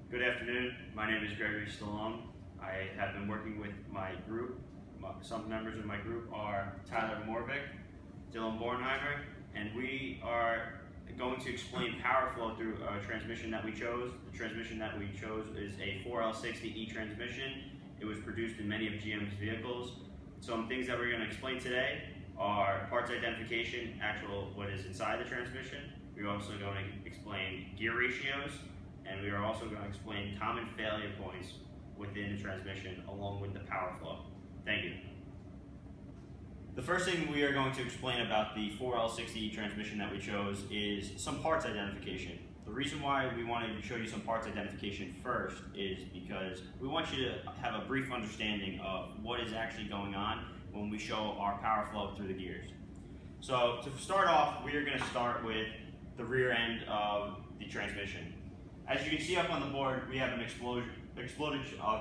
Good afternoon. My name is Gregory Stallone. I have been working with my group. Some members of my group are Tyler Morvik, Dylan Bornheimer, and we are going to explain power flow through a transmission that we chose. The transmission that we chose is a 4L60E transmission. It was produced in many of GM's vehicles. Some things that we're going to explain today are parts identification, what is inside the transmission. We're also going to explain gear ratios, and we are also going to explain common failure points within the transmission along with the power flow. Thank you. The first thing we are going to explain about the 4L60E transmission that we chose is some parts identification. The reason why we wanted to show you some parts identification first is because we want you to have a brief understanding of what is actually going on when we show our power flow through the gears. So to start off, we are going to start with the rear end of the transmission. As you can see up on the board, we have an exploded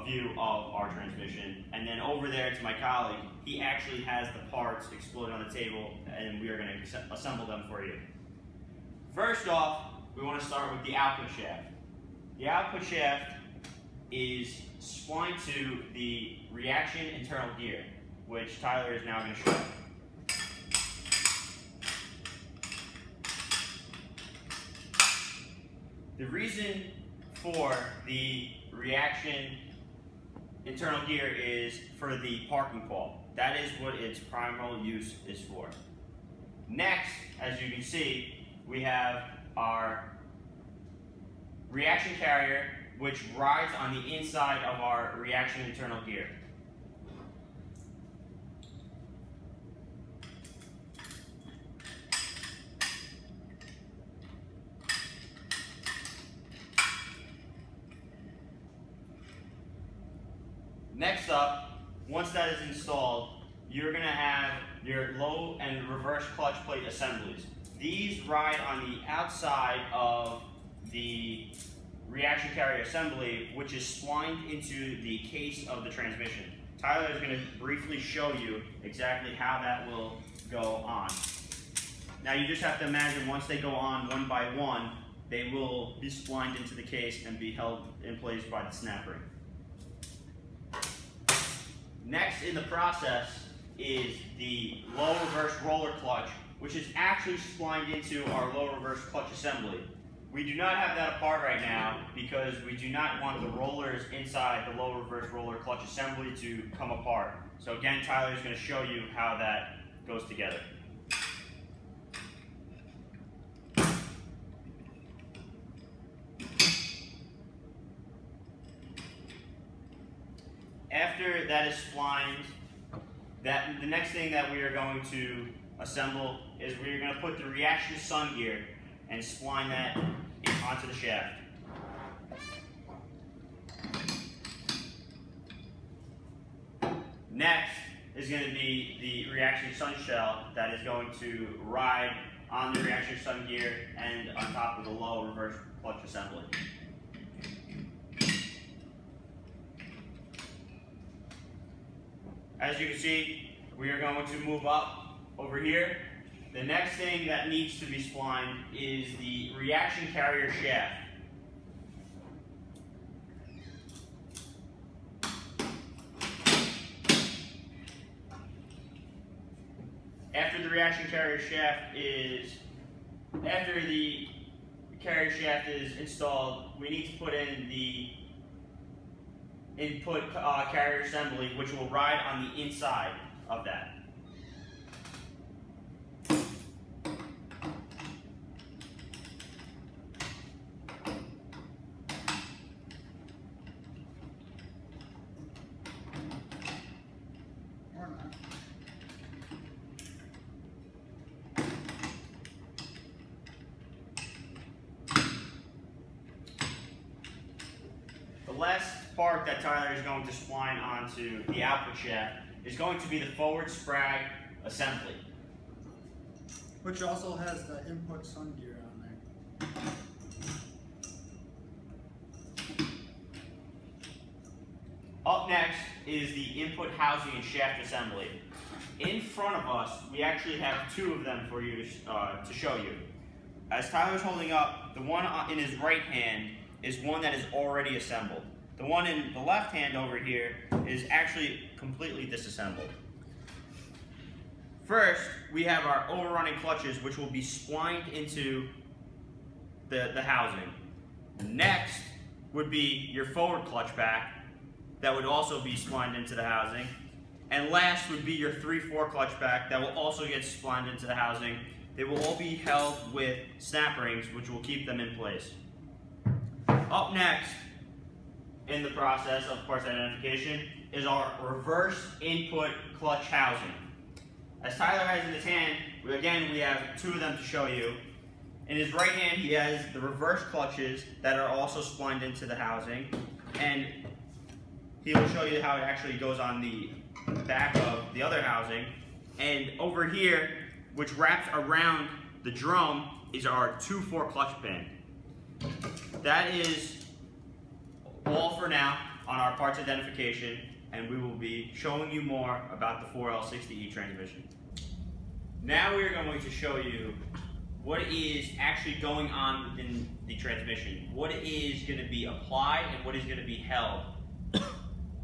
view of our transmission, and then over there to my colleague, he actually has the parts exploded on the table, and we are going to assemble them for you. First off, we want to start with the output shaft. The output shaft is splined to the reaction internal gear, which Tyler is now going to show. The reason for the reaction internal gear is for the parking pole. That is what its primary use is for. Next, as you can see, we have our reaction carrier, which rides on the inside of our reaction internal gear. Next up, once that is installed, you're going to have your low and reverse clutch plate assemblies. These ride on the outside of the reaction carrier assembly, which is splined into the case of the transmission. Tyler is going to briefly show you exactly how that will go on. Now you just have to imagine once they go on one by one, they will be splined into the case and be held in place by the snap ring. Next in the process is the low reverse roller clutch, which is actually splined into our low reverse clutch assembly. We do not have that apart right now because we do not want the rollers inside the low reverse roller clutch assembly to come apart. So again, Tyler is going to show you how that goes together. After that is splined, the next thing that we are going to assemble is we are going to put the reaction sun gear and spline that onto the shaft. Next is going to be the reaction sun shell that is going to ride on the reaction sun gear and on top of the low reverse clutch assembly. As you can see, we are going to move up over here. The next thing that needs to be splined is the reaction carrier shaft. After the carrier shaft is installed, we need to put in the input carrier assembly, which will ride on the inside of that. The last part that Tyler is going to spline onto the output shaft is going to be the forward sprag assembly, which also has the input sun gear on there. Up next is the input housing and shaft assembly. In front of us, we actually have two of them for you to show you. As Tyler's holding up, the one in his right hand is one that is already assembled. The one in the left hand over here is actually completely disassembled. First, we have our overrunning clutches, which will be splined into the housing. Next would be your forward clutch pack that would also be splined into the housing. And last would be your 3/4 clutch pack that will also get splined into the housing. They will all be held with snap rings, which will keep them in place. Up next in the process of parts identification is our reverse input clutch housing. As Tyler has in his hand, we have two of them to show you. In his right hand, he has the reverse clutches that are also splined into the housing, and he will show you how it actually goes on the back of the other housing. And over here, which wraps around the drum, is our 2/4 clutch pin. That is all for now on our parts identification, and we will be showing you more about the 4L60E transmission. Now we are going to show you what is actually going on within the transmission, what is going to be applied and what is going to be held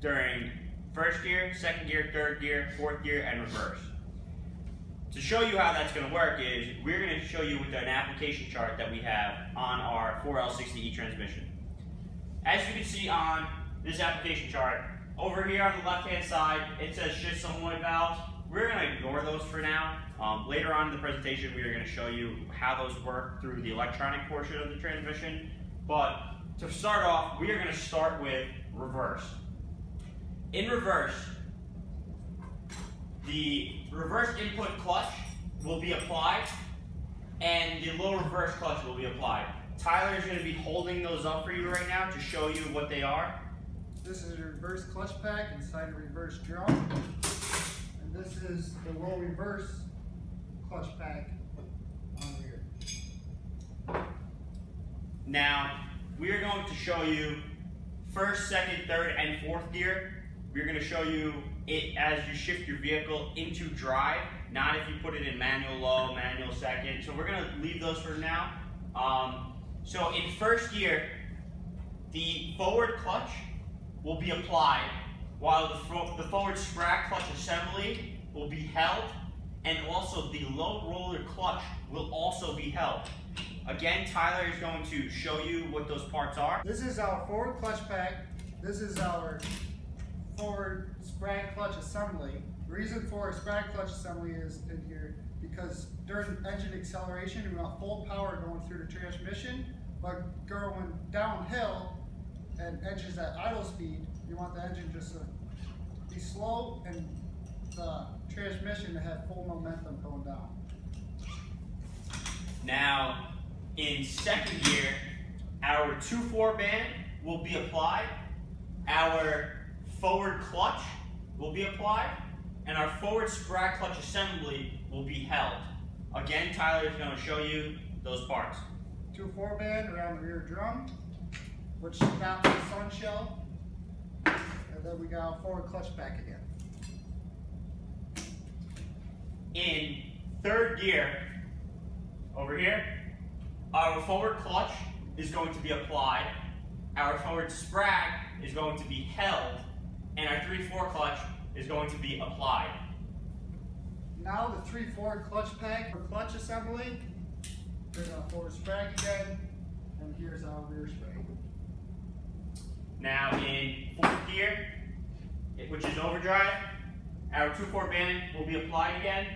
during first gear, second gear, third gear, fourth gear, and reverse. To show you how that's going to work is we're going to show you with an application chart that we have on our 4L60E transmission. As you can see on this application chart, over here on the left hand side it says shift solenoid valves. We're going to ignore those for now. Later on in the presentation we are going to show you how those work through the electronic portion of the transmission. But to start off, we are going to start with reverse. In reverse, the reverse input clutch will be applied and the low reverse clutch will be applied. Tyler is going to be holding those up for you right now to show you what they are. This is a reverse clutch pack inside a reverse drum. And this is the low reverse clutch pack on here. Now, we are going to show you first, second, third, and fourth gear. We're going to show you it as you shift your vehicle into drive, not if you put it in manual low, manual second. So we're going to leave those for now. So in first gear, the forward clutch will be applied while the forward sprag clutch assembly will be held, and also the low roller clutch will also be held. Again, Tyler is going to show you what those parts are. This is our forward clutch pack. This is our forward sprag clutch assembly. The reason for a sprag clutch assembly is in here because during engine acceleration we want full power going through the transmission, but going downhill and engines at idle speed, you want the engine just to be slow and the transmission to have full momentum going down. Now, in second gear, our 2/4 band will be applied, our forward clutch will be applied, and our forward sprag clutch assembly will be held. Again, Tyler is going to show you those parts. 2/4 band around the rear drum, which stops the sun shell, and then we got our forward clutch pack again. In third gear, over here, our forward clutch is going to be applied, our forward sprag is going to be held, and our 3/4 clutch is going to be applied. Now the 3/4 clutch pack for clutch assembly. Here's our forward sprag again, and here's our rear sprag. Now in fourth gear, which is overdrive, our 2/4 band will be applied again,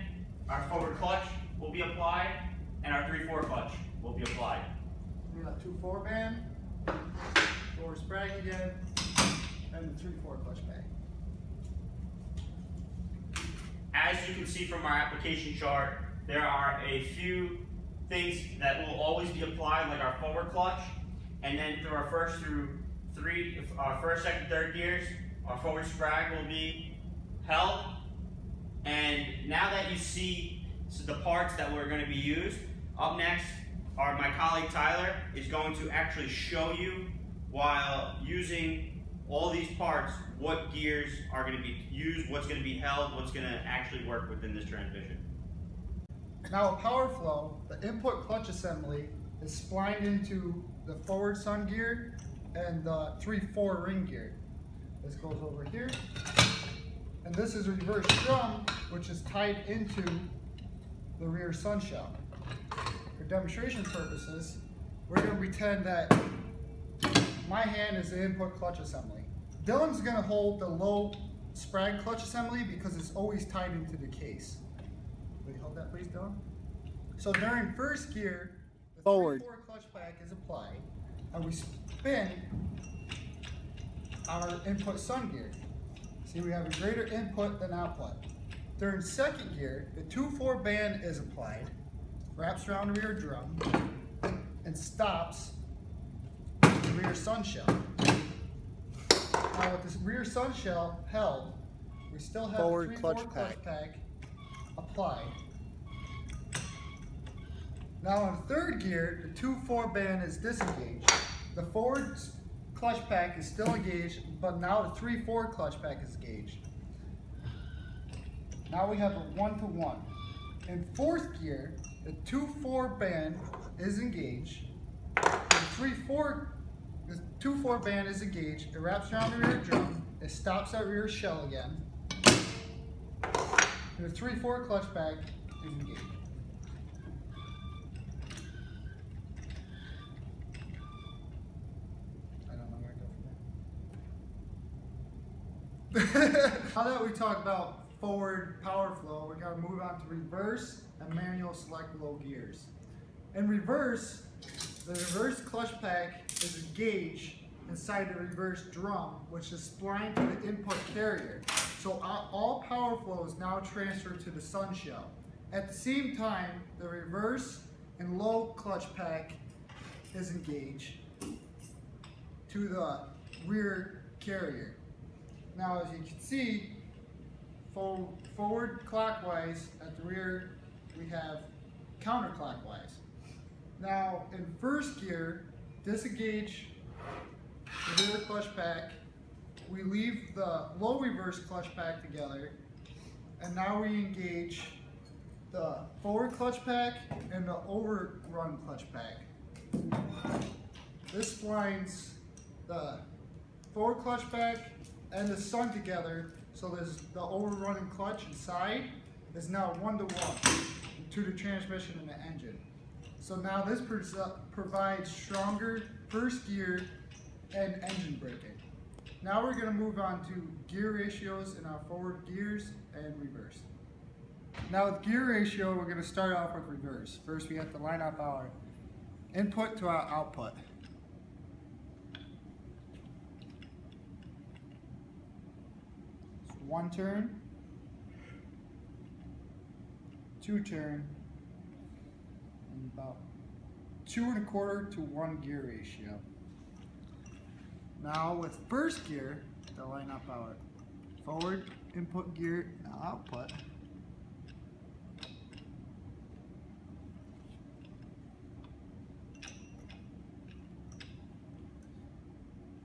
our forward clutch will be applied, and our 3/4 clutch will be applied. We got 2/4 band, forward sprag again, and the 3/4 clutch pack. As you can see from our application chart, there are a few things that will always be applied, like our forward clutch, and then through our first, second, third gears, our forward sprag will be held. And now that you see the parts that were going to be used, up next, my colleague Tyler is going to actually show you, while using all these parts, what gears are going to be used, what's going to be held, what's going to actually work within this transmission. Now a power flow, the input clutch assembly is splined into the forward sun gear and the 3/4 ring gear. This goes over here. And this is a reverse drum, which is tied into the rear sun shell. For demonstration purposes, we're going to pretend that my hand is the input clutch assembly. Dylan's going to hold the low sprag clutch assembly because it's always tied into the case. Will you hold that please, Dylan? So during first gear, the Forward 3/4 clutch pack is applied, and we spin our input sun gear. See, we have a greater input than output. During second gear, the 2/4 band is applied, wraps around the rear drum, and stops the rear sun shell. Now with this rear sun shell held, we still have Forward the 3/4 clutch clutch pack applied. Now in third gear, the 2/4 band is disengaged. The forward clutch pack is still engaged, but now the 3/4 clutch pack is engaged. Now we have a 1-to-1. In fourth gear, the 2/4 band is engaged. The 2/4 band is engaged. It wraps around the rear drum. It stops that rear shell again. And the 3/4 clutch pack is engaged. Now that we talked about forward power flow, we're going to move on to reverse and manual select low gears. In reverse, the reverse clutch pack is engaged inside the reverse drum, which is splined to the input carrier. So all power flow is now transferred to the sun shell. At the same time, the reverse and low clutch pack is engaged to the rear carrier. Now, as you can see, forward clockwise, at the rear we have counterclockwise. Now, in first gear, disengage the rear clutch pack. We leave the low reverse clutch pack together, and now we engage the forward clutch pack and the overrun clutch pack. This splines the forward clutch pack and the sun together, so there's the overrunning clutch inside is now 1-to-1 to the transmission and the engine. So now this provides stronger first gear and engine braking. Now we're going to move on to gear ratios in our forward gears and reverse. Now with gear ratio, we're going to start off with reverse. First we have to line up our input to our output. So 1 turn, 2 turn, and about 2 1/4 to 1 gear ratio. Now with first gear, to line up our forward input gear and output.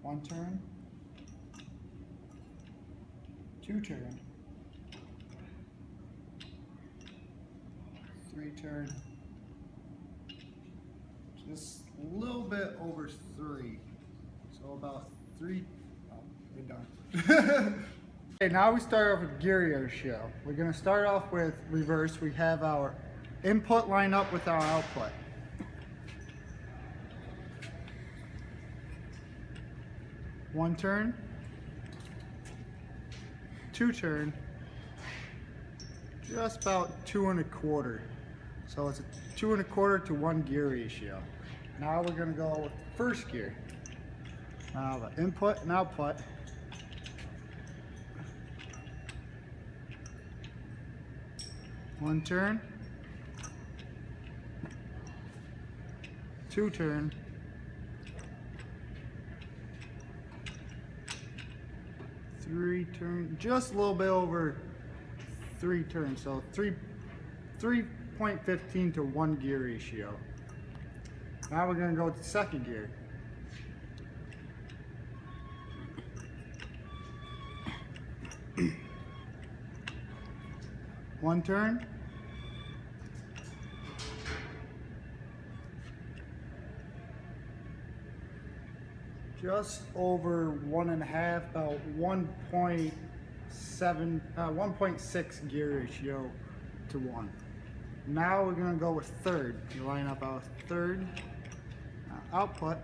One turn, 2 turn, 3 turn, just a little bit over 3. So about 3, oh, we're done. Okay, now we start off with gear ratio. We're gonna start off with reverse. We have our input line up with our output. One turn, 2 turn, just about 2 1/4. So it's a 2 1/4 to 1 gear ratio. Now we're gonna go with first gear. Now the input and output. One turn, 2 turn, 3 turn, just a little bit over 3 turns, so 3.15 to 1 gear ratio. Now we're going to go to second gear. One turn, just over 1.5, about 1.6 gear ratio to 1. Now we're gonna go with third. You line up our third output.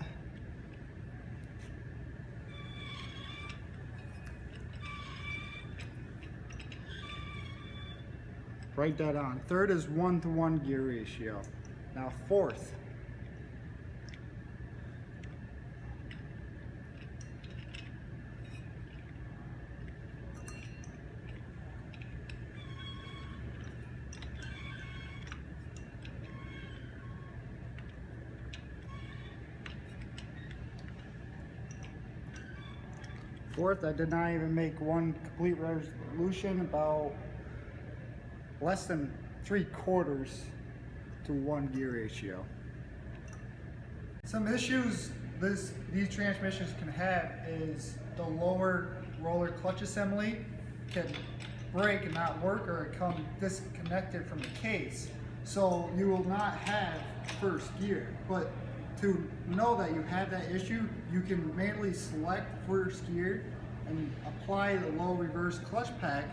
Write that on. Third is 1-to-1 gear ratio. Now fourth. Fourth, I did not even make one complete resolution, about less than 3/4 to 1 gear ratio. Some issues these transmissions can have is the lower roller clutch assembly can break and not work, or come disconnected from the case. So you will not have first gear. But to know that you have that issue, you can manually select first gear and apply the low reverse clutch pack,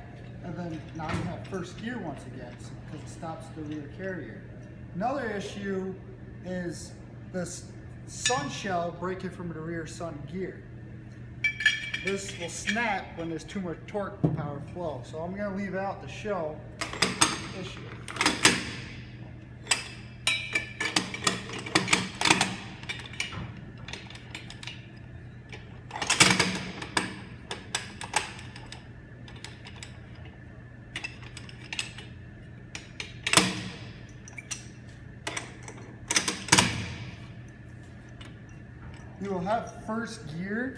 and then now you have first gear once again, because it stops the rear carrier. Another issue is this sun shell breaking from the rear sun gear. This will snap when there's too much torque to power flow. So I'm going to leave out to show the issue. You will have first gear,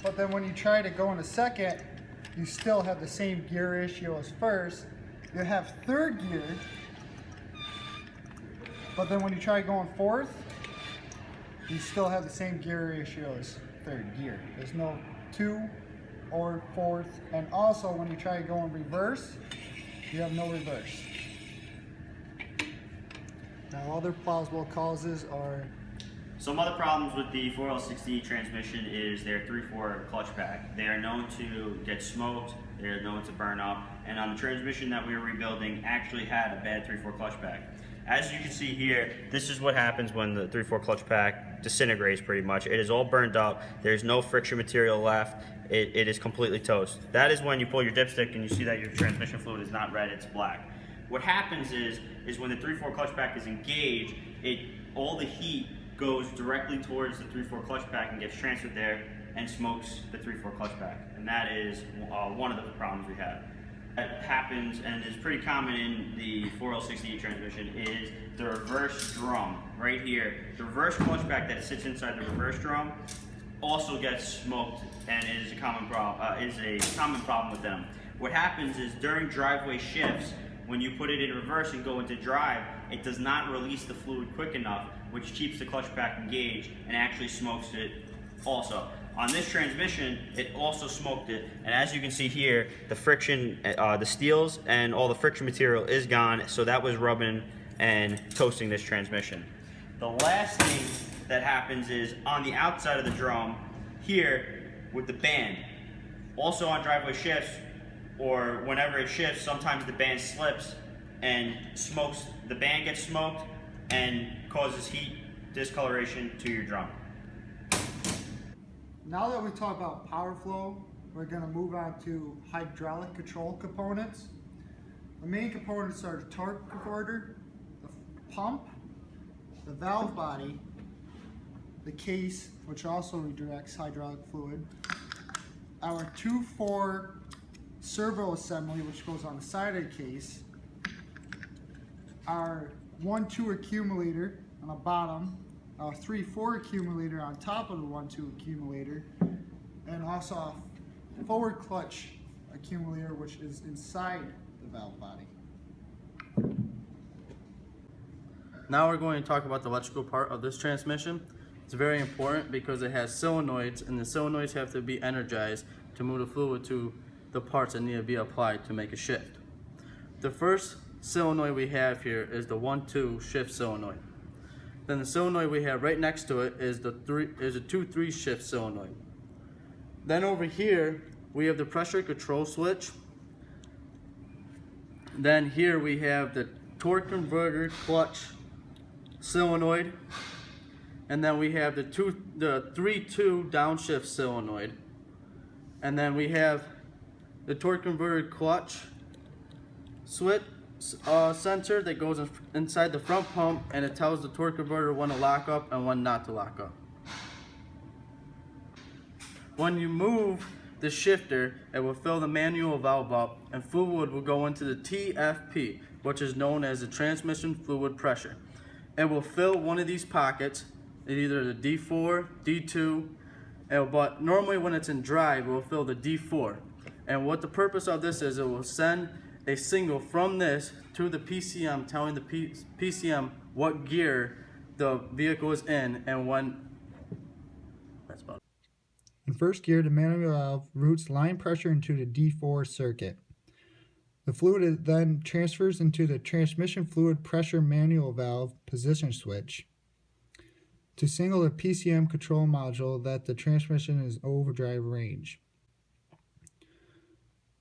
but then when you try to go into second, you still have the same gear ratio as first. You have third gear, but then when you try going fourth, you still have the same gear ratio as third gear. There's no 2 or fourth. And also when you try to go in reverse, you have no reverse. Now other plausible causes are Some other problems with the 4L60 transmission is their 3/4 clutch pack. They are known to get smoked, they are known to burn up, and on the transmission that we were rebuilding actually had a bad 3/4 clutch pack. As you can see here, this is what happens when the 3/4 clutch pack disintegrates pretty much. It is all burned up, there's no friction material left, it is completely toast. That is when you pull your dipstick and you see that your transmission fluid is not red, it's black. What happens is when the 3/4 clutch pack is engaged, all the heat goes directly towards the 3/4 clutch pack and gets transferred there and smokes the 3/4 clutch pack. And that is one of the problems we have. That happens and is pretty common in the 4L60 transmission is the reverse drum right here. The reverse clutch pack that sits inside the reverse drum also gets smoked and is a common problem with them. What happens is during driveway shifts, when you put it in reverse and go into drive, it does not release the fluid quick enough, which keeps the clutch pack engaged and actually smokes it also. On this transmission, it also smoked it, and as you can see here, the friction, the steels and all the friction material is gone, so that was rubbing and toasting this transmission. The last thing that happens is on the outside of the drum here with the band. Also on driveway shifts, or whenever it shifts, sometimes the band slips and smokes. The band gets smoked and causes heat discoloration to your drum. Now that we talk about power flow, we're going to move on to hydraulic control components. The main components are the torque converter, the pump, the valve body, the case, which also redirects hydraulic fluid, our 2/4 servo assembly, which goes on the side of the case, our 1/2 accumulator on the bottom, our 3/4 accumulator on top of the 1/2 accumulator, and also a forward clutch accumulator, which is inside the valve body. Now we're going to talk about the electrical part of this transmission. It's very important because it has solenoids, and the solenoids have to be energized to move the fluid to the parts that need to be applied to make a shift. The first solenoid we have here is the 1/2 shift solenoid. Then the solenoid we have right next to it is a 2-3 shift solenoid. Then over here we have the pressure control switch. Then here we have the torque converter clutch solenoid, and then we have the 3-2 downshift solenoid, and then we have the torque converter clutch switch sensor that goes inside the front pump, and it tells the torque converter when to lock up and when not to lock up. When you move the shifter, it will fill the manual valve up and fluid will go into the TFP, which is known as the transmission fluid pressure. It will fill one of these pockets, either the D4, D2, but normally when it's in drive, it will fill the D4. And what the purpose of this is, it will send a signal from this to the PCM, telling the PCM what gear the vehicle is in and when. That's about it. In first gear, the manual valve routes line pressure into the D4 circuit. The fluid then transfers into the transmission fluid pressure manual valve position switch to signal the PCM control module that the transmission is overdrive range.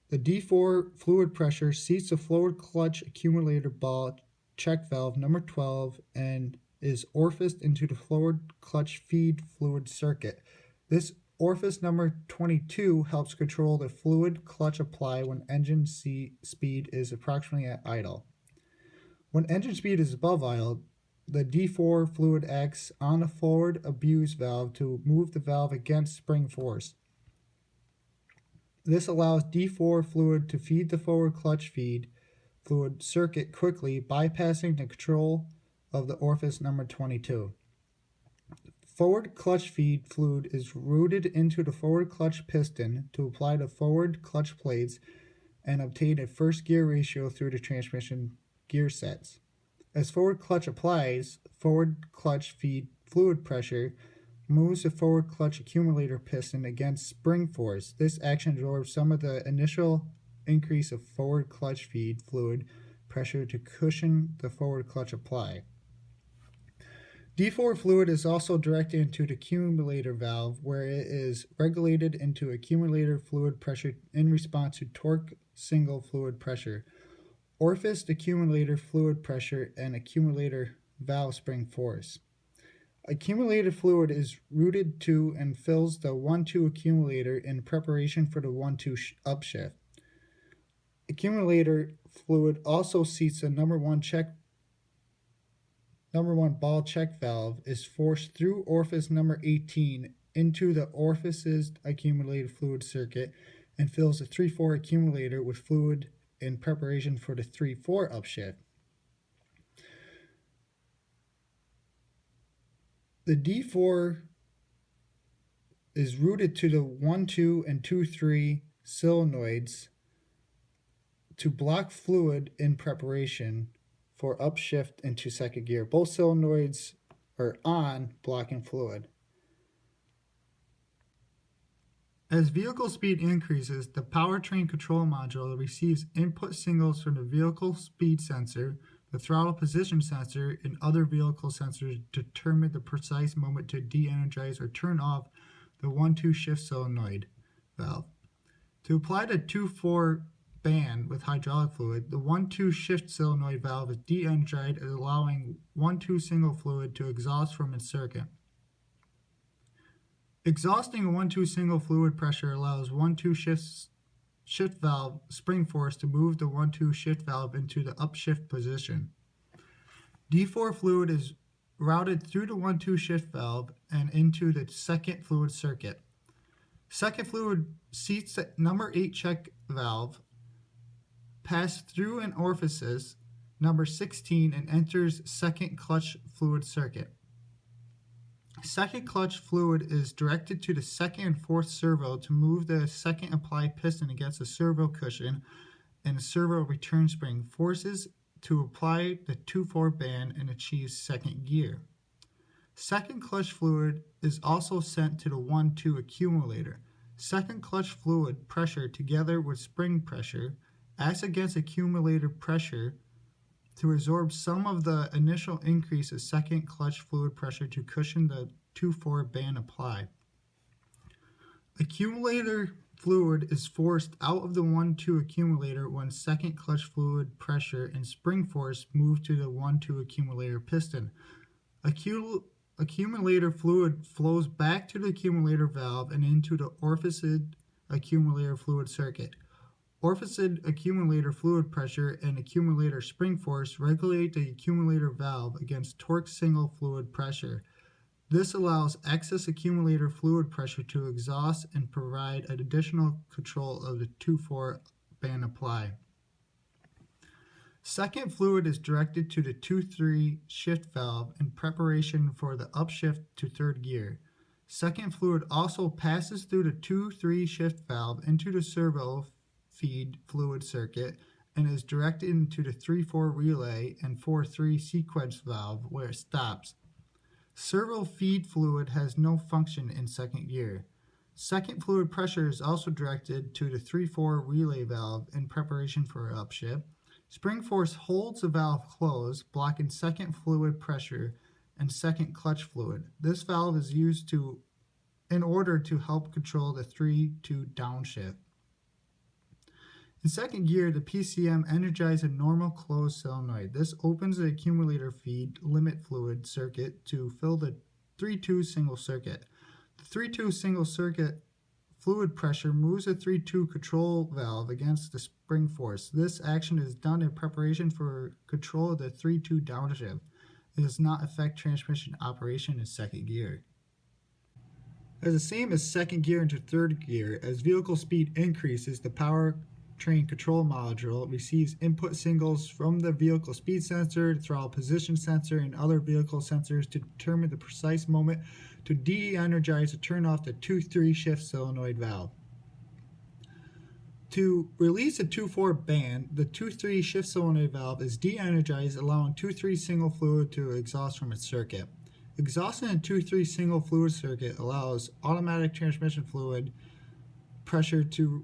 The D4 fluid pressure seats the forward clutch accumulator ball check valve number 12 and is orificed into the forward clutch feed fluid circuit. This orifice number 22 helps control the fluid clutch apply when engine speed is approximately at idle. When engine speed is above idle, the D4 fluid acts on the forward abuse valve to move the valve against spring force. This allows D4 fluid to feed the forward clutch feed fluid circuit quickly, bypassing the control of the orifice number 22. Forward clutch feed fluid is routed into the forward clutch piston to apply the forward clutch plates and obtain a first gear ratio through the transmission gear sets. As forward clutch applies, forward clutch feed fluid pressure moves the forward clutch accumulator piston against spring force. This action absorbs some of the initial increase of forward clutch feed fluid pressure to cushion the forward clutch apply. D4 fluid is also directed into the accumulator valve, where it is regulated into accumulator fluid pressure in response to torque single fluid pressure, orifice accumulator fluid pressure, and accumulator valve spring force. Accumulated fluid is routed to and fills the 1-2 accumulator in preparation for the 1-2 upshift. Accumulator fluid also seats the number one ball check valve is forced through orifice number 18 into the orifice's accumulated fluid circuit and fills the 3-4 accumulator with fluid in preparation for the 3-4 upshift. The D4 is routed to the 1-2 and 2-3 solenoids to block fluid in preparation for upshift into second gear. Both solenoids are on, blocking fluid. As vehicle speed increases, the powertrain control module receives input signals from the vehicle speed sensor, the throttle position sensor, and other vehicle sensors to determine the precise moment to de-energize or turn off the 1-2 shift solenoid valve. To apply the 2-4 band with hydraulic fluid, the 1-2 shift solenoid valve is de-energized, allowing 1-2 single fluid to exhaust from its circuit. Exhausting a 1-2 single fluid pressure allows 1-2 shift valve spring force to move the 1-2 shift valve into the upshift position. D4 fluid is routed through the 1-2 shift valve and into the second fluid circuit. Second fluid seats the number 8 check valve, pass through an orifice, number 16, and enters second clutch fluid circuit. Second clutch fluid is directed to the second and fourth servo to move the second applied piston against the servo cushion and the servo return spring forces to apply the 2-4 band and achieve second gear. Second clutch fluid is also sent to the 1-2 accumulator. Second clutch fluid pressure together with spring pressure acts against accumulator pressure to absorb some of the initial increase of second clutch fluid pressure to cushion the 2-4 band apply. Accumulator fluid is forced out of the 1-2 accumulator when second clutch fluid pressure and spring force move to the 1-2 accumulator piston. Accumulator fluid flows back to the accumulator valve and into the orifice accumulator fluid circuit. Orifice accumulator fluid pressure and accumulator spring force regulate the accumulator valve against torque single fluid pressure. This allows excess accumulator fluid pressure to exhaust and provide additional control of the 2-4 band apply. Second fluid is directed to the 2-3 shift valve in preparation for the upshift to third gear. Second fluid also passes through the 2-3 shift valve into the servo feed fluid circuit and is directed into the 3-4 relay and 4-3 sequence valve where it stops. Servo feed fluid has no function in second gear. Second fluid pressure is also directed to the 3-4 relay valve in preparation for upshift. Spring force holds the valve closed, blocking second fluid pressure and second clutch fluid. This valve is used in order to help control the 3-2 downshift. In second gear, the PCM energizes a normal closed solenoid. This opens the accumulator feed limit fluid circuit to fill the 3-2 single circuit. The 3-2 single circuit fluid pressure moves the 3-2 control valve against the spring force. This action is done in preparation for control of the 3-2 downshift. It does not affect transmission operation in second gear. As the same as second gear into third gear, as vehicle speed increases, the powertrain control module receives input signals from the vehicle speed sensor, throttle position sensor, and other vehicle sensors to determine the precise moment to de-energize or turn off the 2-3 shift solenoid valve. To release the 2-4 band, the 2-3 shift solenoid valve is de-energized, allowing 2-3 single fluid to exhaust from its circuit. Exhausting a 2-3 single fluid circuit allows automatic transmission fluid pressure to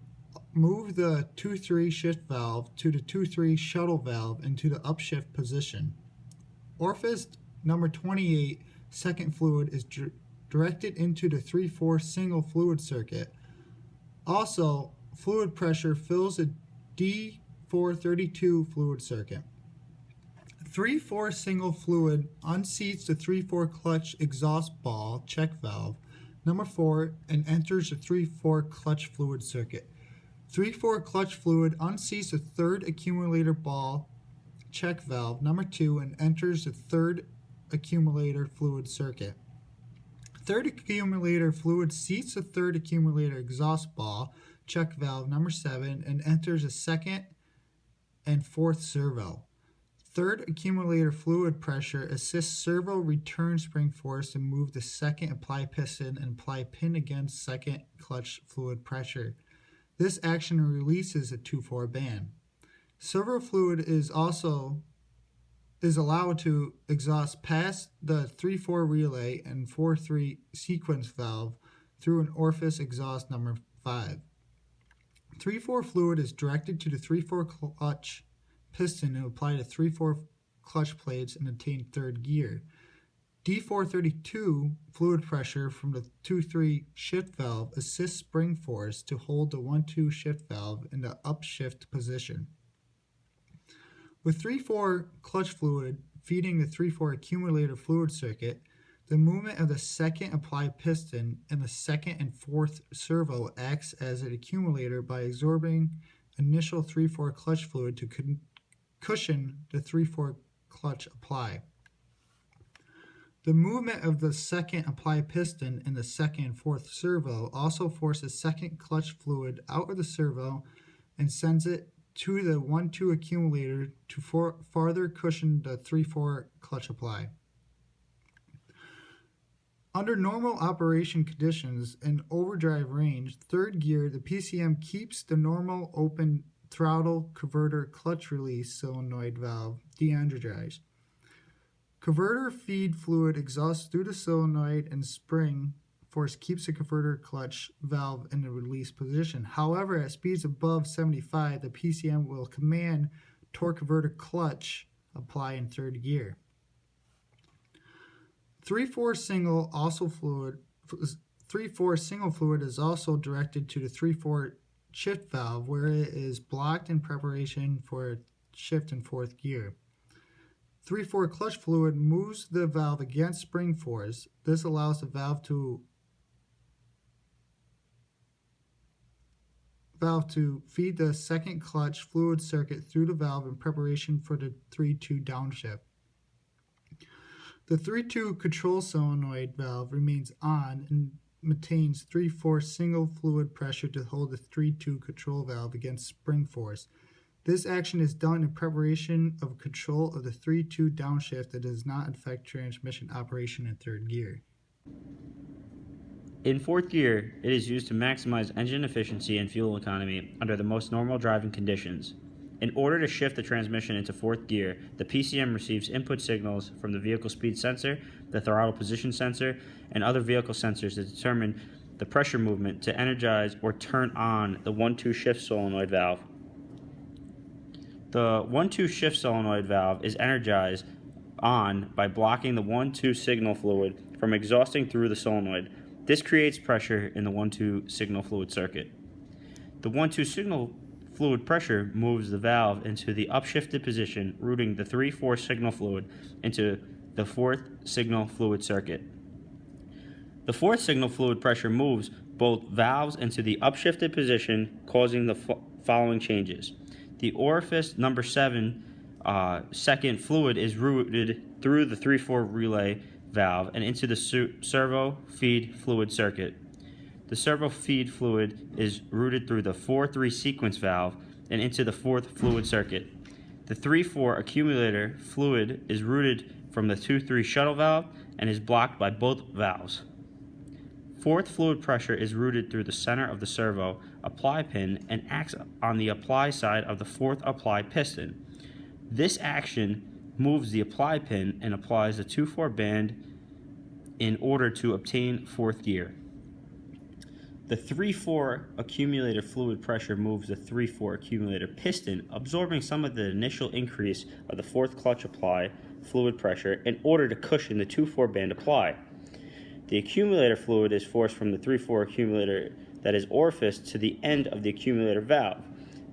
move the 2-3 shift valve to the 2-3 shuttle valve into the upshift position. Orifice number 28 second fluid is directed into the 3-4 single fluid circuit. Also, fluid pressure fills the D432 fluid circuit. 3-4 single fluid unseats the 3-4 clutch exhaust ball check valve number 4 and enters the 3-4 clutch fluid circuit. 3-4 clutch fluid unseats the third accumulator ball check valve number 2 and enters the third accumulator fluid circuit. Third accumulator fluid seats the third accumulator exhaust ball check valve number 7 and enters the second and fourth servo. Third accumulator fluid pressure assists servo return spring force to move the second apply piston and apply pin against second clutch fluid pressure. This action releases the 2-4 band. Servo fluid is allowed to exhaust past the 3-4 relay and 4-3 sequence valve through an orifice exhaust number 5. 3-4 fluid is directed to the 3-4 clutch piston and apply to 3-4 clutch plates and attain third gear. D432 fluid pressure from the 2-3 shift valve assists spring force to hold the 1-2 shift valve in the upshift position. With 3-4 clutch fluid feeding the 3-4 accumulator fluid circuit, the movement of the second applied piston and the second and fourth servo acts as an accumulator by absorbing initial 3-4 clutch fluid to cushion the 3-4 clutch apply. The movement of the second applied piston and the second and fourth servo also forces second clutch fluid out of the servo and sends it to the 1-2 accumulator to farther cushion the 3-4 clutch apply. Under normal operation conditions in overdrive range, third gear, the PCM keeps the normal open throttle converter clutch release solenoid valve de-energized. Converter feed fluid exhausts through the solenoid and spring force keeps the converter clutch valve in the release position. However, at speeds above 75, the PCM will command torque converter clutch apply in third gear. 3/4 single also fluid 3/4 single fluid is also directed to the 3/4 shift valve, where it is blocked in preparation for shift in fourth gear. 3/4 clutch fluid moves the valve against spring force. This allows the valve to feed the second clutch fluid circuit through the valve in preparation for the 3/2 downshift. The 3/2 control solenoid valve remains on and maintains 3/4 single fluid pressure to hold the 3/2 control valve against spring force. This action is done in preparation of control of the 3/2 downshift that does not affect transmission operation in third gear. In fourth gear, it is used to maximize engine efficiency and fuel economy under the most normal driving conditions. In order to shift the transmission into fourth gear, the PCM receives input signals from the vehicle speed sensor, the throttle position sensor, and other vehicle sensors to determine the pressure movement to energize or turn on the 1-2 shift solenoid valve. The 1-2 shift solenoid valve is energized on by blocking the 1-2 signal fluid from exhausting through the solenoid. This creates pressure in the 1-2 signal fluid circuit. The 1-2 signal fluid pressure moves the valve into the upshifted position, routing the 3/4 signal fluid into the fourth signal fluid circuit. The fourth signal fluid pressure moves both valves into the upshifted position, causing the following changes. The orifice number 7 second fluid is routed through the 3/4 relay valve and into the servo feed fluid circuit. The servo feed fluid is routed through the 4-3 sequence valve and into the fourth fluid circuit. The 3/4 accumulator fluid is routed from the 2-3 shuttle valve and is blocked by both valves. Fourth fluid pressure is routed through the center of the servo apply pin and acts on the apply side of the fourth apply piston. This action moves the apply pin and applies the 2/4 band in order to obtain fourth gear. The 3/4 accumulator fluid pressure moves the 3/4 accumulator piston, absorbing some of the initial increase of the fourth clutch apply fluid pressure in order to cushion the 2/4 band apply. The accumulator fluid is forced from the 3/4 accumulator that is orificed to the end of the accumulator valve.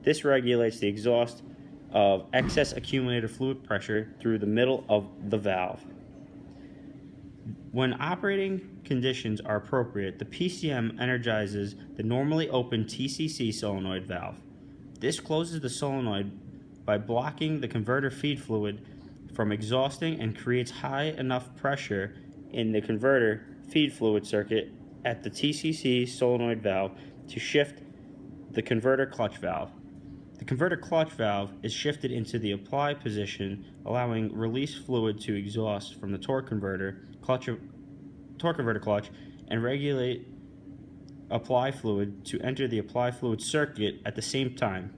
This regulates the exhaust of excess accumulator fluid pressure through the middle of the valve. When operating conditions are appropriate, the PCM energizes the normally open TCC solenoid valve. This closes the solenoid by blocking the converter feed fluid from exhausting and creates high enough pressure in the converter feed fluid circuit at the TCC solenoid valve to shift the converter clutch valve. The converter clutch valve is shifted into the apply position, allowing release fluid to exhaust from the torque converter clutch, and regulate apply fluid to enter the apply fluid circuit at the same time.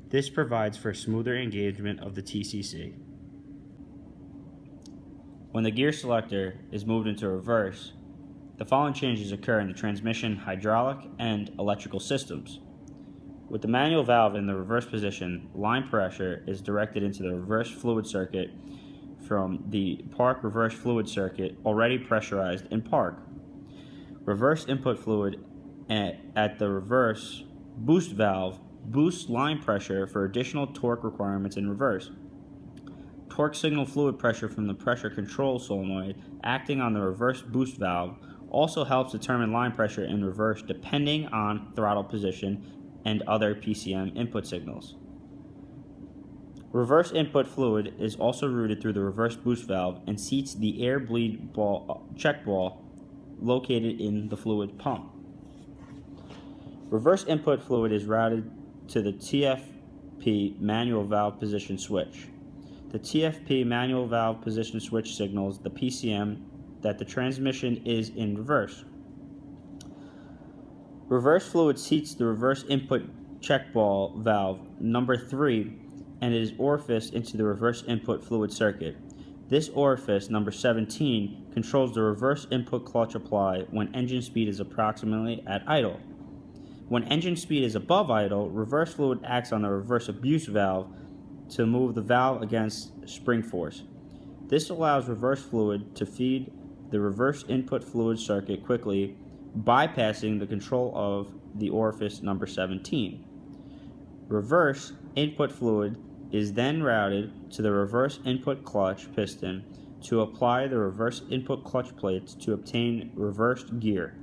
This provides for smoother engagement of the TCC. When the gear selector is moved into reverse, the following changes occur in the transmission, hydraulic, and electrical systems. With the manual valve in the reverse position, line pressure is directed into the reverse fluid circuit from the park reverse fluid circuit already pressurized in park. Reverse input fluid at the reverse boost valve boosts line pressure for additional torque requirements in reverse. Torque signal fluid pressure from the pressure control solenoid acting on the reverse boost valve also helps determine line pressure in reverse depending on throttle position and other PCM input signals. Reverse input fluid is also routed through the reverse boost valve and seats the air bleed check ball located in the fluid pump. Reverse input fluid is routed to the TFP manual valve position switch. The TFP manual valve position switch signals the PCM that the transmission is in reverse. Reverse fluid seats the reverse input check ball valve number 3 and it is orificed into the reverse input fluid circuit. This orifice, number 17, controls the reverse input clutch apply when engine speed is approximately at idle. When engine speed is above idle, reverse fluid acts on the reverse abuse valve to move the valve against spring force. This allows reverse fluid to feed the reverse input fluid circuit quickly, bypassing the control of the orifice number 17. Reverse input fluid is then routed to the reverse input clutch piston to apply the reverse input clutch plates to obtain reversed gear.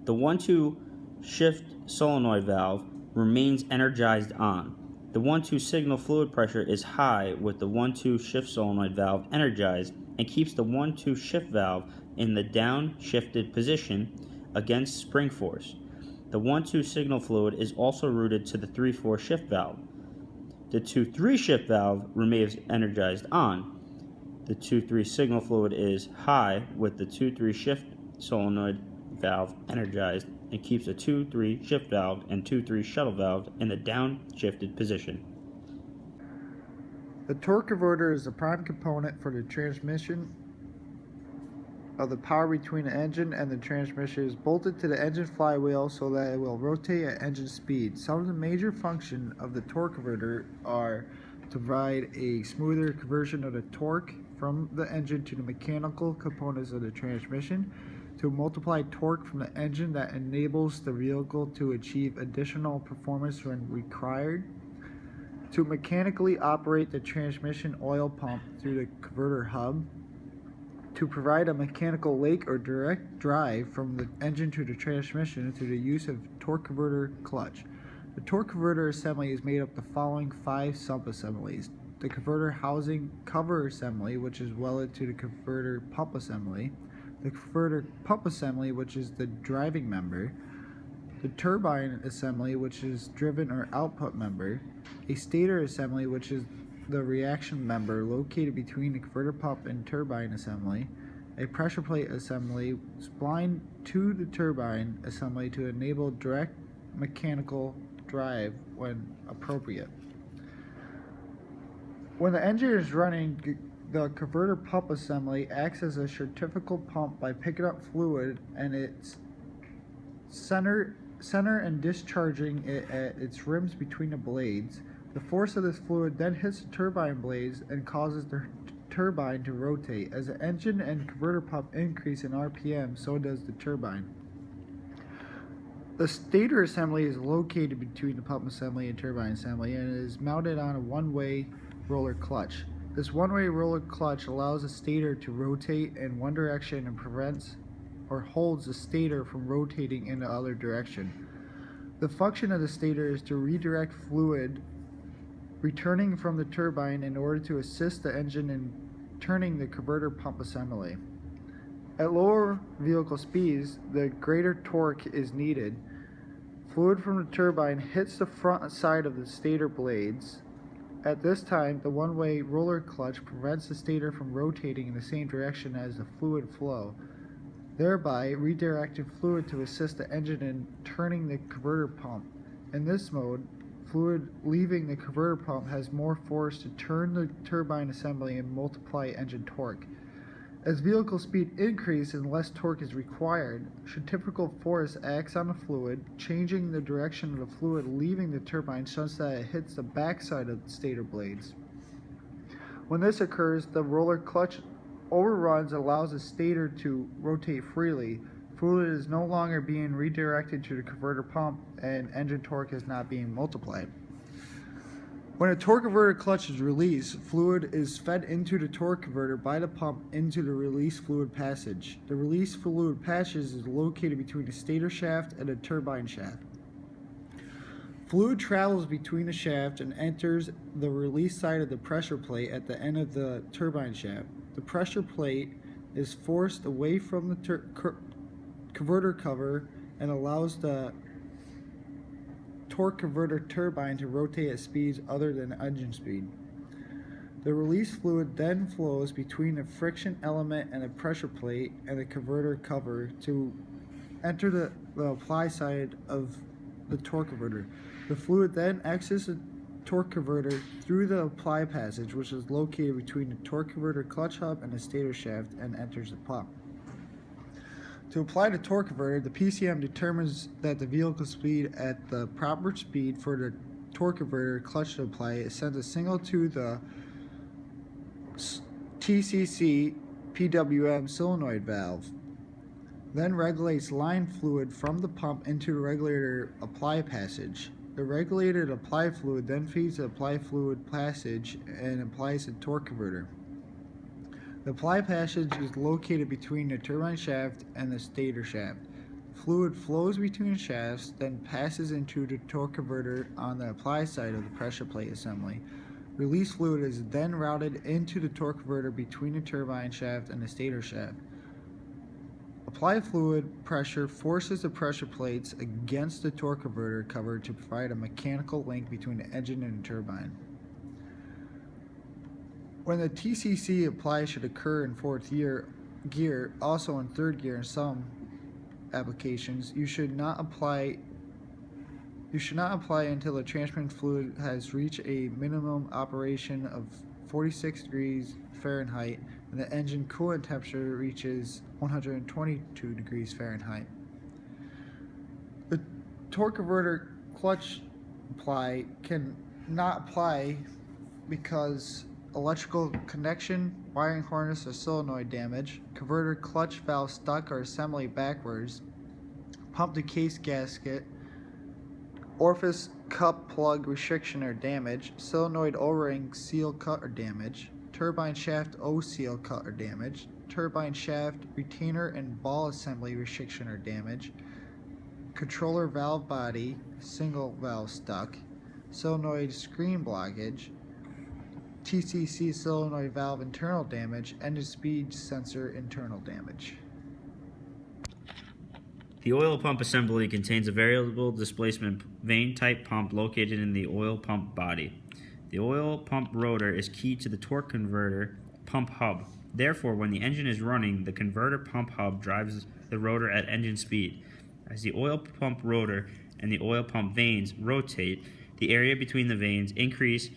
The 1-2 shift solenoid valve remains energized on. The 1-2 signal fluid pressure is high with the 1-2 shift solenoid valve energized and keeps the 1-2 shift valve in the down-shifted position against spring force. The 1-2 signal fluid is also routed to the 3-4 shift valve. The 2-3 shift valve remains energized on. The 2-3 signal fluid is high with the 2-3 shift solenoid valve energized and keeps a 2-3 shift valve and 2-3 shuttle valve in the down-shifted position. The torque converter is the prime component for the transmission of the power between the engine and the transmission. Is bolted to the engine flywheel so that it will rotate at engine speed. Some of the major functions of the torque converter are to provide a smoother conversion of the torque from the engine to the mechanical components of the transmission, to multiply torque from the engine that enables the vehicle to achieve additional performance when required, to mechanically operate the transmission oil pump through the converter hub, to provide a mechanical link or direct drive from the engine to the transmission through the use of torque converter clutch. The torque converter assembly is made up of the following 5 sub-assemblies: the converter housing cover assembly, which is welded to the converter pump assembly, the converter pump assembly, which is the driving member, the turbine assembly, which is driven or output member, a stator assembly, which is the reaction member located between the converter pump and turbine assembly, a pressure plate assembly splined to the turbine assembly to enable direct mechanical drive when appropriate. When the engine is running, the converter pump assembly acts as a centrifugal pump by picking up fluid and its center and discharging it at its rims between the blades. The force of this fluid then hits the turbine blades and causes the turbine to rotate. As the engine and converter pump increase in RPM, so does the turbine. The stator assembly is located between the pump assembly and turbine assembly and is mounted on a one-way roller clutch. This one-way roller clutch allows the stator to rotate in one direction and prevents or holds the stator from rotating in the other direction. The function of the stator is to redirect fluid returning from the turbine in order to assist the engine in turning the converter pump assembly. At lower vehicle speeds, the greater torque is needed. Fluid from the turbine hits the front side of the stator blades. At this time, the one-way roller clutch prevents the stator from rotating in the same direction as the fluid flow, thereby redirecting fluid to assist the engine in turning the converter pump. In this mode, fluid leaving the converter pump has more force to turn the turbine assembly and multiply engine torque. As vehicle speed increases and less torque is required, centrifugal force acts on the fluid, changing the direction of the fluid leaving the turbine such that it hits the backside of the stator blades. When this occurs, the roller clutch overruns and allows the stator to rotate freely. Fluid is no longer being redirected to the converter pump and engine torque is not being multiplied. When a torque converter clutch is released, fluid is fed into the torque converter by the pump into the release fluid passage. The release fluid passage is located between the stator shaft and the turbine shaft. Fluid travels between the shaft and enters the release side of the pressure plate at the end of the turbine shaft. The pressure plate is forced away from the converter cover and allows the torque converter turbine to rotate at speeds other than engine speed. The release fluid then flows between the friction element and the pressure plate and the converter cover to enter the apply side of the torque converter. The fluid then exits the torque converter through the apply passage, which is located between the torque converter clutch hub and the stator shaft, and enters the pump. To apply the torque converter, the PCM determines that the vehicle speed at the proper speed for the torque converter clutch to apply, it sends a signal to the TCC PWM solenoid valve, then regulates line fluid from the pump into the regulator apply passage. The regulated apply fluid then feeds the apply fluid passage and applies the torque converter. The apply passage is located between the turbine shaft and the stator shaft. Fluid flows between shafts, then passes into the torque converter on the apply side of the pressure plate assembly. Release fluid is then routed into the torque converter between the turbine shaft and the stator shaft. Apply fluid pressure forces the pressure plates against the torque converter cover to provide a mechanical link between the engine and the turbine. When the TCC apply should occur in fourth gear, also in third gear in some applications, you should not apply until the transmission fluid has reached a minimum operation of 46 degrees Fahrenheit and the engine coolant temperature reaches 122 degrees Fahrenheit. The torque converter clutch apply can not apply because electrical connection, wiring harness or solenoid damage, converter clutch valve stuck or assembly backwards, pump to case gasket, orifice cup plug restriction or damage, solenoid O-ring seal cut or damage, turbine shaft O-seal cut or damage, turbine shaft retainer and ball assembly restriction or damage, controller valve body single valve stuck, solenoid screen blockage, TCC solenoid valve internal damage, engine speed sensor internal damage. The oil pump assembly contains a variable displacement vane type pump located in the oil pump body. The oil pump rotor is key to the torque converter pump hub. Therefore, when the engine is running, the converter pump hub drives the rotor at engine speed. As the oil pump rotor and the oil pump vanes rotate, the area between the vanes increase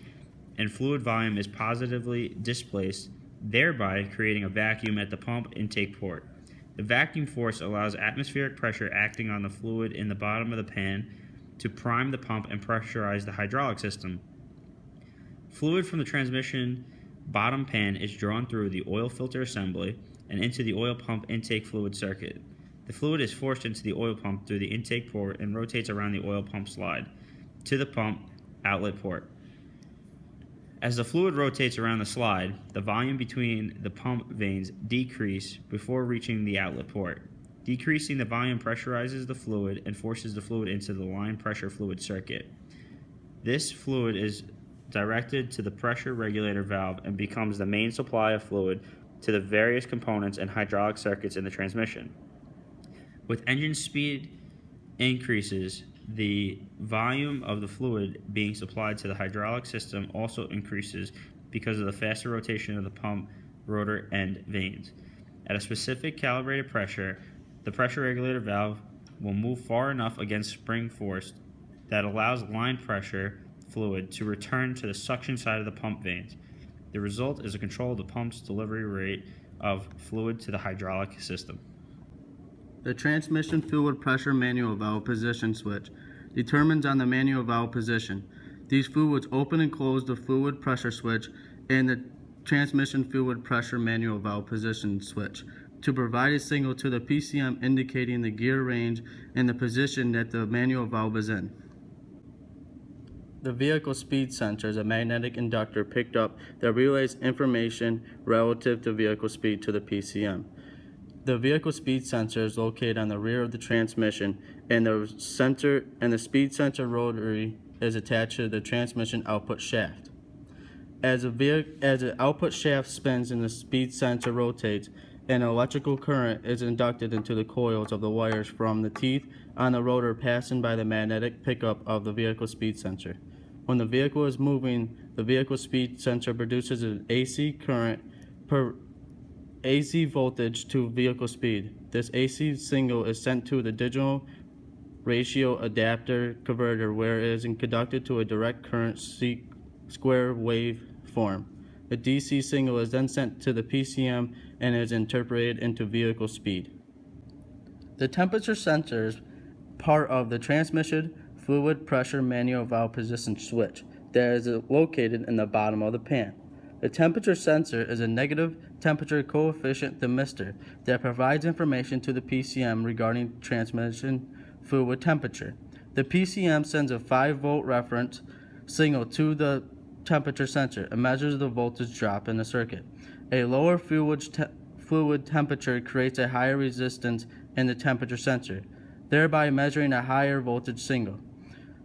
and fluid volume is positively displaced, thereby creating a vacuum at the pump intake port. The vacuum force allows atmospheric pressure acting on the fluid in the bottom of the pan to prime the pump and pressurize the hydraulic system. Fluid from the transmission bottom pan is drawn through the oil filter assembly and into the oil pump intake fluid circuit. The fluid is forced into the oil pump through the intake port and rotates around the oil pump slide to the pump outlet port. As the fluid rotates around the slide, the volume between the pump vanes decrease before reaching the outlet port. Decreasing the volume pressurizes the fluid and forces the fluid into the line pressure fluid circuit. This fluid is directed to the pressure regulator valve and becomes the main supply of fluid to the various components and hydraulic circuits in the transmission. With engine speed increases, the volume of the fluid being supplied to the hydraulic system also increases because of the faster rotation of the pump, rotor, and vanes. At a specific calibrated pressure, the pressure regulator valve will move far enough against spring force that allows line pressure fluid to return to the suction side of the pump vanes. The result is a control of the pump's delivery rate of fluid to the hydraulic system. The transmission fluid pressure manual valve position switch determines on the manual valve position. These fluids open and close the fluid pressure switch and the transmission fluid pressure manual valve position switch to provide a signal to the PCM indicating the gear range and the position that the manual valve is in. The vehicle speed sensor is a magnetic inductor picked up that relays information relative to vehicle speed to the PCM. The vehicle speed sensor is located on the rear of the transmission, and the speed sensor rotary is attached to the transmission output shaft. As the output shaft spins and the speed sensor rotates, an electrical current is inducted into the coils of the wires from the teeth on the rotor passing by the magnetic pickup of the vehicle speed sensor. When the vehicle is moving, the vehicle speed sensor produces an AC current per AC voltage to vehicle speed. This AC signal is sent to the digital ratio adapter converter where it is conducted to a direct current square wave form. The DC signal is then sent to the PCM and is interpreted into vehicle speed. The temperature sensor is part of the transmission fluid pressure manual valve position switch that is located in the bottom of the pan. The temperature sensor is a negative temperature coefficient thermistor that provides information to the PCM regarding transmission fluid temperature. The PCM sends a 5-volt reference signal to the temperature sensor and measures the voltage drop in the circuit. A lower fluid temperature creates a higher resistance in the temperature sensor, thereby measuring a higher voltage signal.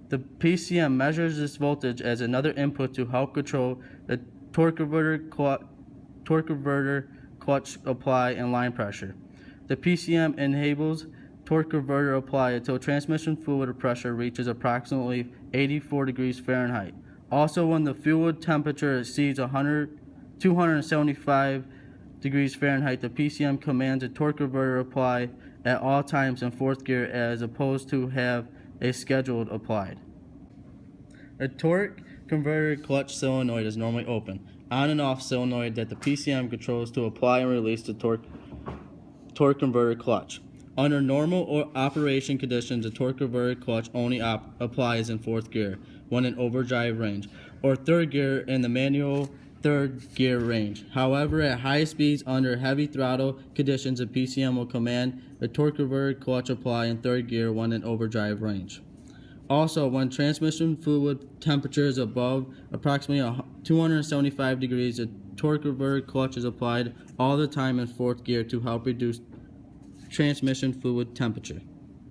The PCM measures this voltage as another input to help control the torque converter, clutch apply, and line pressure. The PCM enables torque converter apply until transmission fluid pressure reaches approximately 84 degrees Fahrenheit. Also, when the fluid temperature exceeds 275 degrees Fahrenheit, the PCM commands a torque converter apply at all times in fourth gear as opposed to have a scheduled applied. A torque converter clutch solenoid is normally open, on and off solenoid that the PCM controls to apply and release the torque converter clutch. Under normal or operation conditions, the torque converter clutch only applies in fourth gear when in overdrive range, or third gear in the manual third gear range. However, at high speeds under heavy throttle conditions, the PCM will command the torque converter clutch apply in third gear when in overdrive range. Also, when transmission fluid temperature is above approximately 275 degrees, the torque converter clutch is applied all the time in fourth gear to help reduce transmission fluid temperature.